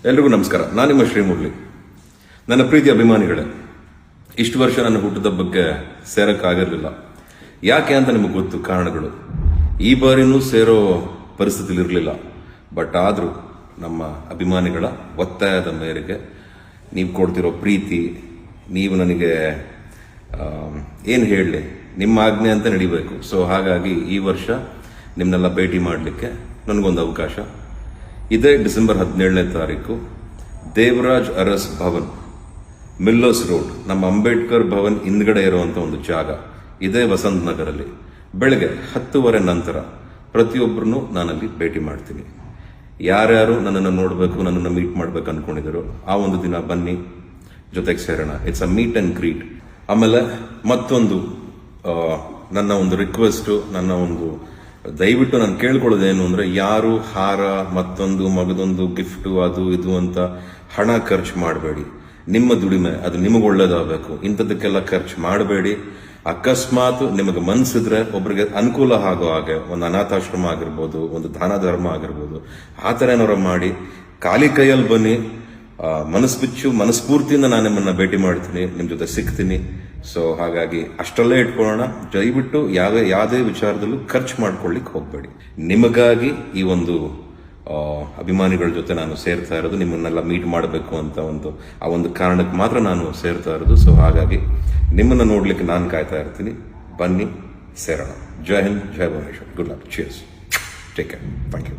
ಎಲ್ರಿಗೂ ನಮಸ್ಕಾರ. ನಾನು ನಿಮ್ಮ ಶ್ರೀಮುರಳಿ. ನನ್ನ ಪ್ರೀತಿ ಅಭಿಮಾನಿಗಳೇ, ಇಷ್ಟು ವರ್ಷ ನನ್ನ ಹುಟ್ಟುಹಬ್ಬಕ್ಕೆ ಸೇರಕ್ಕಾಗಿರಲಿಲ್ಲ. ಯಾಕೆ ಅಂತ ನಿಮಗೆ ಗೊತ್ತು ಕಾರಣಗಳು. ಈ ಬಾರಿನೂ ಸೇರೋ ಪರಿಸ್ಥಿತಿಲಿ ಇರಲಿಲ್ಲ. ಬಟ್ ಆದರೂ ನಮ್ಮ ಅಭಿಮಾನಿಗಳ ಒತ್ತಾಯದ ಮೇರೆಗೆ ನೀವು ಕೊಡ್ತಿರೋ ಪ್ರೀತಿ, ನೀವು ನನಗೆ ಏನು ಹೇಳಲಿ, ನಿಮ್ಮ ಆಜ್ಞೆ ಅಂತ ನಡಿಬೇಕು. ಸೊ ಹಾಗಾಗಿ ಈ ವರ್ಷ ನಿಮ್ಮನ್ನೆಲ್ಲ ಭೇಟಿ ಮಾಡಲಿಕ್ಕೆ ನನಗೊಂದು ಅವಕಾಶ. ಇದೇ ಡಿಸೆಂಬರ್ 17ನೇ ತಾರೀಕು ದೇವರಾಜ್ ಅರಸ್ ಭವನ್, ಮಿಲ್ಲರ್ಸ್ ರೋಡ್, ನಮ್ಮ ಅಂಬೇಡ್ಕರ್ ಭವನ್ ಹಿಂದ್ಗಡೆ ಇರುವಂಥ ಒಂದು ಜಾಗ, ಇದೇ ವಸಂತ ನಗರಲ್ಲಿ ಬೆಳಗ್ಗೆ 10:30 ನಂತರ ಪ್ರತಿಯೊಬ್ಬರನ್ನು ನಾನಲ್ಲಿ ಭೇಟಿ ಮಾಡ್ತೀನಿ. ಯಾರ್ಯಾರು ನನ್ನನ್ನು ನೋಡಬೇಕು, ನನ್ನನ್ನು ಮೀಟ್ ಮಾಡ್ಬೇಕು ಅನ್ಕೊಂಡಿದ್ರು ಆ ಒಂದು ದಿನ ಬನ್ನಿ, ಜೊತೆಗೆ ಸೇರೋಣ. It's a meet and greet. ಆಮೇಲೆ ಮತ್ತೊಂದು ನನ್ನ ಒಂದು ರಿಕ್ವೆಸ್ಟು, ನನ್ನ ಒಂದು ದಯವಿಟ್ಟು ನಾನು ಕೇಳ್ಕೊಳ್ಳೋದೇನು ಅಂದರೆ, ಯಾರು ಹಾರ, ಮತ್ತೊಂದು ಮಗದೊಂದು ಗಿಫ್ಟು, ಅದು ಇದು ಅಂತ ಹಣ ಖರ್ಚು ಮಾಡಬೇಡಿ. ನಿಮ್ಮ ದುಡಿಮೆ ಅದು ನಿಮಗೆ ಒಳ್ಳೇದಾಗಬೇಕು. ಇಂಥದಕ್ಕೆಲ್ಲ ಖರ್ಚು ಮಾಡಬೇಡಿ. ಅಕಸ್ಮಾತ್ ನಿಮಗೆ ಮನಸ್ಸಿದ್ರೆ ಒಬ್ಬರಿಗೆ ಅನುಕೂಲ ಆಗೋ ಹಾಗೆ ಒಂದು ಅನಾಥಾಶ್ರಮ ಆಗಿರ್ಬೋದು, ಒಂದು ದಾನ ಧರ್ಮ ಆಗಿರ್ಬೋದು, ಆ ಥರ ಏನಾರು ಮಾಡಿ ಖಾಲಿ ಕೈಯಲ್ಲಿ ಬನ್ನಿ. ಮನಸ್ಫೂರ್ತಿಯಿಂದ ನಾನು ನಿಮ್ಮನ್ನ ಭೇಟಿ ಮಾಡ್ತೀನಿ, ನಿಮ್ಮ ಜೊತೆ ಸಿಗ್ತೀನಿ. ಸೊ ಹಾಗಾಗಿ ಅಷ್ಟಲ್ಲೇ ಇಟ್ಕೊಳ್ಳೋಣ. ದಯವಿಟ್ಟು ಯಾವುದೇ ವಿಚಾರದಲ್ಲೂ ಖರ್ಚು ಮಾಡ್ಕೊಳ್ಳಿಕ್ಕೆ ಹೋಗಬೇಡಿ. ನಿಮಗಾಗಿ ಈ ಒಂದು ಅಭಿಮಾನಿಗಳ ಜೊತೆ ನಾನು ಸೇರ್ತಾ ಇರೋದು, ನಿಮ್ಮನ್ನೆಲ್ಲ ಮೀಟ್ ಮಾಡಬೇಕು ಅಂತ ಆ ಒಂದು ಕಾರಣಕ್ಕೆ ಮಾತ್ರ ನಾನು ಸೇರ್ತಾ ಇರೋದು. ಸೊ ಹಾಗಾಗಿ ನಿಮ್ಮನ್ನು ನೋಡ್ಲಿಕ್ಕೆ ನಾನು ಕಾಯ್ತಾ ಇರ್ತೀನಿ. ಬನ್ನಿ, ಸೇರೋಣ. ಜೈ ಹಿಂದ್, ಜೈ Bhubaneswar. Good luck. Cheers. Take care. Thank you.